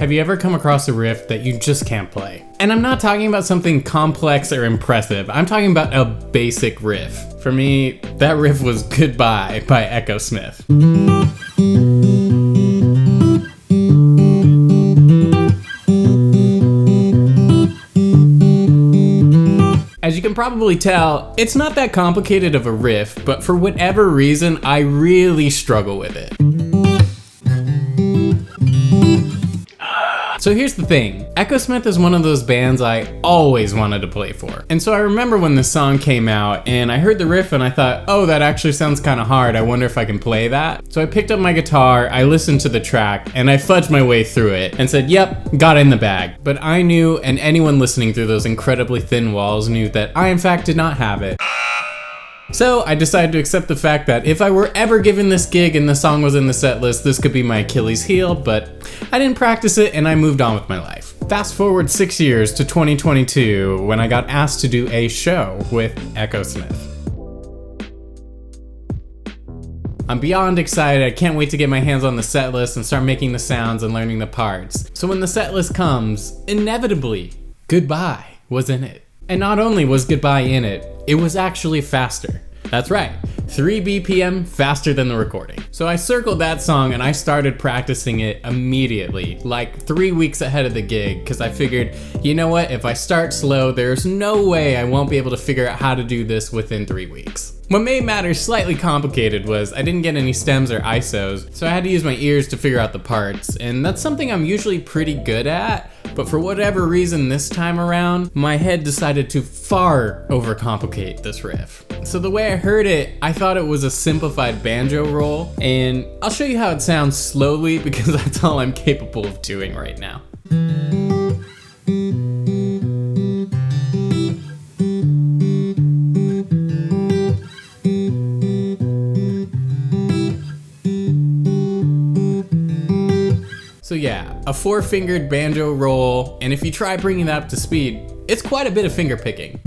Have you ever come across a riff that you just can't play? And I'm not talking about something complex or impressive. I'm talking about a basic riff. For me, that riff was Goodbye by Echosmith. As you can probably tell, it's not that complicated of a riff, but for whatever reason, I really struggle with it. So here's the thing, Echosmith is one of those bands I always wanted to play for. And so I remember when this song came out and I heard the riff and I thought, oh, that actually sounds kind of hard, I wonder if I can play that. So I picked up my guitar, I listened to the track, and I fudged my way through it and said, yep, got in the bag. But I knew, and anyone listening through those incredibly thin walls knew that I in fact did not have it. So I decided to accept the fact that if I were ever given this gig and the song was in the set list, this could be my Achilles heel, but I didn't practice it and I moved on with my life. Fast forward 6 years to 2022 when I got asked to do a show with Echosmith. I'm beyond excited, I can't wait to get my hands on the set list and start making the sounds and learning the parts. So when the set list comes, inevitably, Goodbye was in it. And not only was Goodbye in it, it was actually faster. That's right, 3 BPM faster than the recording. So I circled that song and I started practicing it immediately, like 3 weeks ahead of the gig, because I figured, you know what, if I start slow, there's no way I won't be able to figure out how to do this within 3 weeks. What made matters slightly complicated was I didn't get any stems or ISOs, so I had to use my ears to figure out the parts, and that's something I'm usually pretty good at, but for whatever reason this time around, my head decided to far overcomplicate this riff. So the way I heard it, I thought it was a simplified banjo roll, and I'll show you how it sounds slowly because that's all I'm capable of doing right now. So yeah, a 4-fingered banjo roll, and if you try bringing that up to speed, it's quite a bit of finger picking.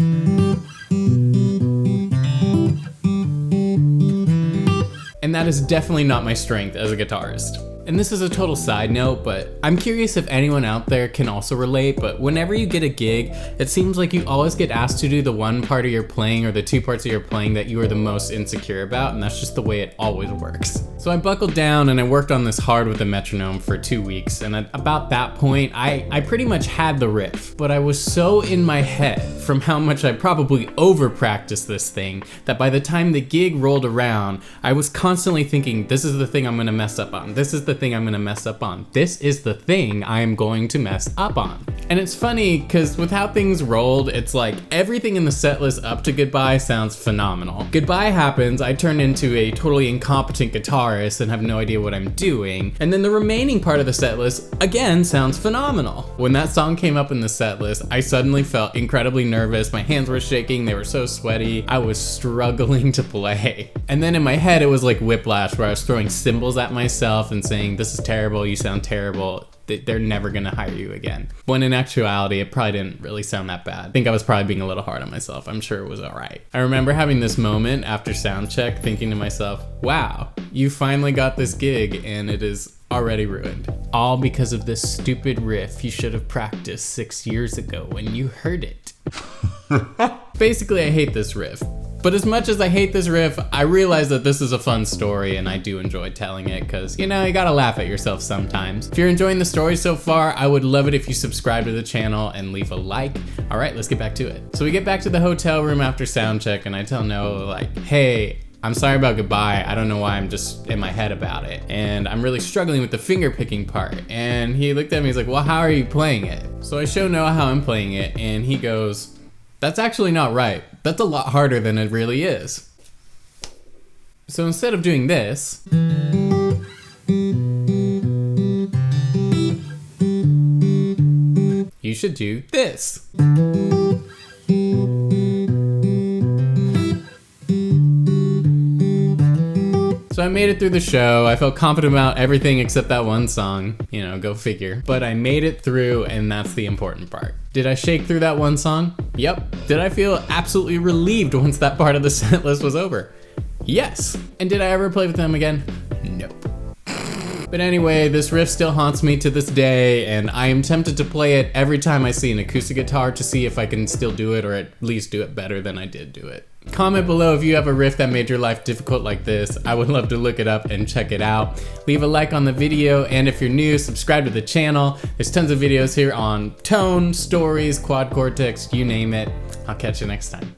And that is definitely not my strength as a guitarist. And this is a total side note, but I'm curious if anyone out there can also relate, but whenever you get a gig, it seems like you always get asked to do the one part of your playing or the 2 parts of your playing that you are the most insecure about, and that's just the way it always works. So I buckled down and I worked on this hard with a metronome for 2 weeks, and at about that point, I pretty much had the riff, but I was so in my head from how much I probably over-practiced this thing that by the time the gig rolled around, I was constantly thinking, this is the thing I'm gonna mess up on, this is the thing I'm gonna mess up on, this is the thing I am going to mess up on. And it's funny, because with how things rolled, it's like everything in the set list up to Goodbye sounds phenomenal. Goodbye happens, I turn into a totally incompetent guitarist and have no idea what I'm doing, and then the remaining part of the set list, again, sounds phenomenal. When that song came up in the set list, I suddenly felt incredibly nervous, my hands were shaking, they were so sweaty, I was struggling to play. And then in my head, it was like whiplash, where I was throwing cymbals at myself and saying, this is terrible, you sound terrible, they're never gonna hire you again. When in actuality, it probably didn't really sound that bad. I think I was probably being a little hard on myself. I'm sure it was all right. I remember having this moment after sound check thinking to myself, wow, you finally got this gig and it is already ruined. All because of this stupid riff you should have practiced 6 years ago when you heard it. Basically, I hate this riff. But as much as I hate this riff, I realize that this is a fun story and I do enjoy telling it because, you know, you gotta laugh at yourself sometimes. If you're enjoying the story so far, I would love it if you subscribe to the channel and leave a like. All right, let's get back to it. So we get back to the hotel room after sound check and I tell Noah, like, hey, I'm sorry about Goodbye. I don't know why I'm just in my head about it. And I'm really struggling with the finger picking part. And he looked at me, he's like, well, how are you playing it? So I show Noah how I'm playing it and he goes, that's actually not right. That's a lot harder than it really is. So instead of doing this, you should do this. So I made it through the show. I felt confident about everything except that one song. You know, go figure. But I made it through, and that's the important part. Did I shake through that one song? Yep. Did I feel absolutely relieved once that part of the set list was over? Yes. And did I ever play with them again? Nope. But anyway, this riff still haunts me to this day, and I am tempted to play it every time I see an acoustic guitar to see if I can still do it, or at least do it better than I did do it. Comment below if you have a riff that made your life difficult like this. I would love to look it up and check it out. Leave a like on the video, and if you're new, subscribe to the channel. There's tons of videos here on tone, stories, quad cortex, you name it. I'll catch you next time.